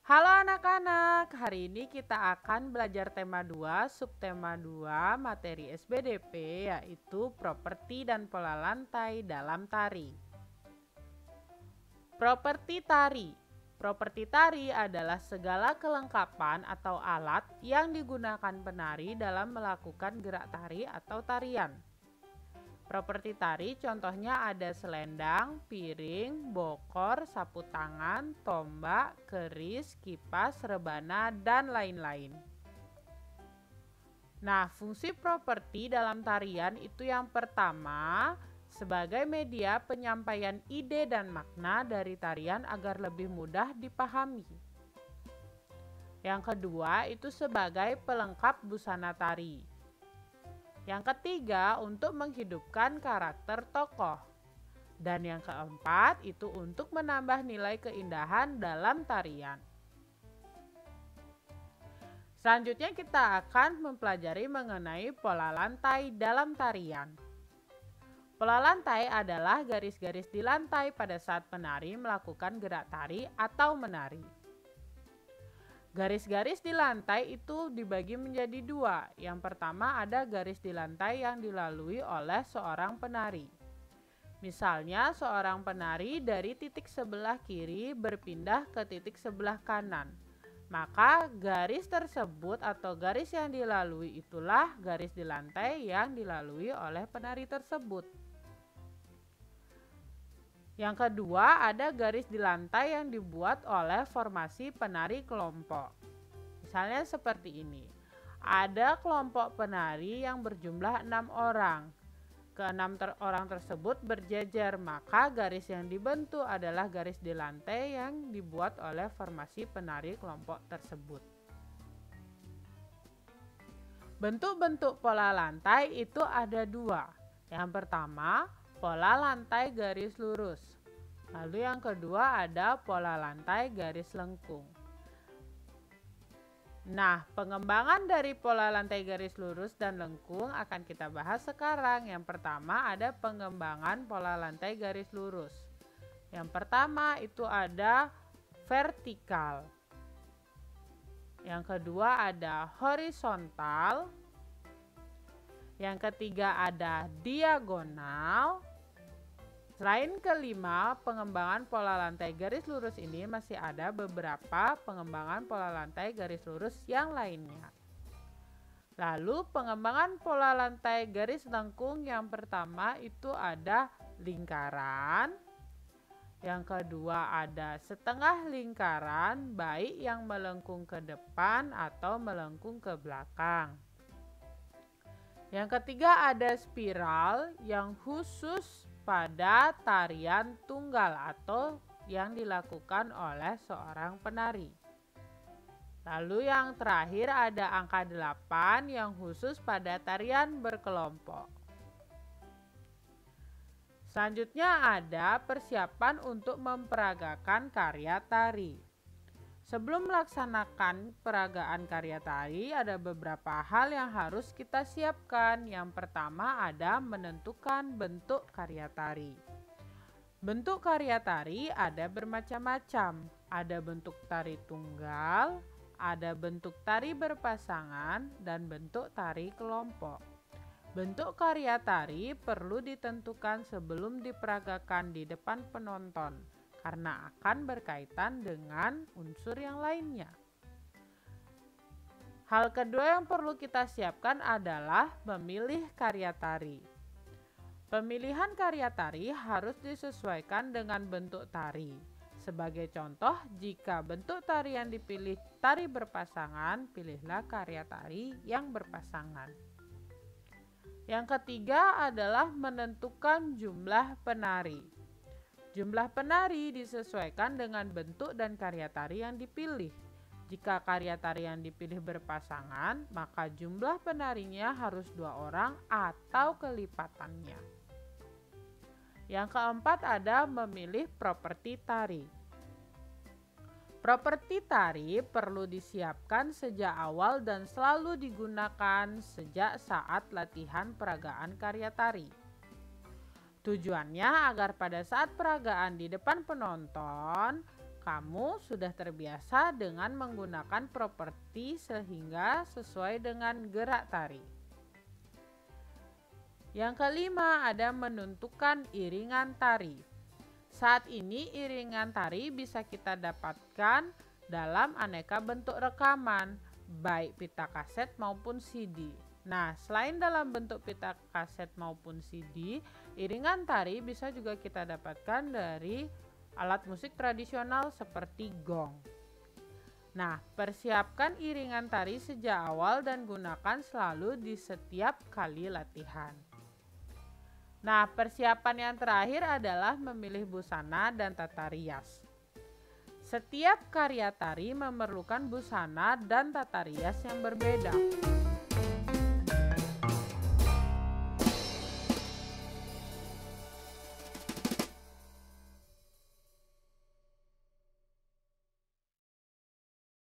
Halo anak-anak, hari ini kita akan belajar tema 2, subtema 2, materi SBDP, yaitu properti dan pola lantai dalam tari. Properti tari. Properti tari adalah segala kelengkapan atau alat yang digunakan penari dalam melakukan gerak tari atau tarian. Properti tari contohnya ada selendang, piring, bokor, sapu tangan, tombak, keris, kipas, rebana, dan lain-lain. Nah, fungsi properti dalam tarian itu yang pertama, sebagai media penyampaian ide dan makna dari tarian agar lebih mudah dipahami. Yang kedua, itu sebagai pelengkap busana tari. Yang ketiga, untuk menghidupkan karakter tokoh. Dan yang keempat, itu untuk menambah nilai keindahan dalam tarian. Selanjutnya kita akan mempelajari mengenai pola lantai dalam tarian. Pola lantai adalah garis-garis di lantai pada saat penari melakukan gerak tari atau menari. Garis-garis di lantai itu dibagi menjadi dua. Yang pertama ada garis di lantai yang dilalui oleh seorang penari. Misalnya seorang penari dari titik sebelah kiri berpindah ke titik sebelah kanan. Maka garis tersebut atau garis yang dilalui itulah garis di lantai yang dilalui oleh penari tersebut. Yang kedua, ada garis di lantai yang dibuat oleh formasi penari kelompok. Misalnya seperti ini. Ada kelompok penari yang berjumlah 6 orang. Keenam orang tersebut berjejer, maka garis yang dibentuk adalah garis di lantai yang dibuat oleh formasi penari kelompok tersebut. Bentuk-bentuk pola lantai itu ada dua. Yang pertama, pola lantai garis lurus. Lalu yang kedua ada pola lantai garis lengkung. Nah, pengembangan dari pola lantai garis lurus dan lengkung akan kita bahas sekarang. Yang pertama ada pengembangan pola lantai garis lurus. Yang pertama itu ada vertikal. Yang kedua ada horizontal. Yang ketiga ada diagonal. Selain kelima, pengembangan pola lantai garis lurus ini masih ada beberapa pengembangan pola lantai garis lurus yang lainnya. Lalu pengembangan pola lantai garis lengkung yang pertama itu ada lingkaran. Yang kedua ada setengah lingkaran, baik yang melengkung ke depan atau melengkung ke belakang. Yang ketiga ada spiral yang khusus pada tarian tunggal atau yang dilakukan oleh seorang penari. Lalu yang terakhir ada angka 8 yang khusus pada tarian berkelompok. Selanjutnya ada persiapan untuk memperagakan karya tari. Sebelum melaksanakan peragaan karya tari, ada beberapa hal yang harus kita siapkan. Yang pertama ada menentukan bentuk karya tari. Bentuk karya tari ada bermacam-macam. Ada bentuk tari tunggal, ada bentuk tari berpasangan, dan bentuk tari kelompok. Bentuk karya tari perlu ditentukan sebelum diperagakan di depan penonton, karena akan berkaitan dengan unsur yang lainnya. Hal kedua yang perlu kita siapkan adalah memilih karya tari. Pemilihan karya tari harus disesuaikan dengan bentuk tari. Sebagai contoh, jika bentuk tari yang dipilih tari berpasangan, pilihlah karya tari yang berpasangan. Yang ketiga adalah menentukan jumlah penari. Jumlah penari disesuaikan dengan bentuk dan karya tari yang dipilih. Jika karya tari yang dipilih berpasangan, maka jumlah penarinya harus 2 orang atau kelipatannya. Yang keempat ada memilih properti tari. Properti tari perlu disiapkan sejak awal dan selalu digunakan sejak saat latihan peragaan karya tari. Tujuannya agar pada saat peragaan di depan penonton, Kamu sudah terbiasa dengan menggunakan properti sehingga sesuai dengan gerak tari. Yang kelima ada menentukan iringan tari. Saat ini iringan tari bisa kita dapatkan dalam aneka bentuk rekaman, baik pita kaset maupun CD. Nah, selain dalam bentuk pita kaset maupun CD, iringan tari bisa juga kita dapatkan dari alat musik tradisional seperti gong. Nah, persiapkan iringan tari sejak awal dan gunakan selalu di setiap kali latihan. Nah, persiapan yang terakhir adalah memilih busana dan tata rias. Setiap karya tari memerlukan busana dan tata rias yang berbeda.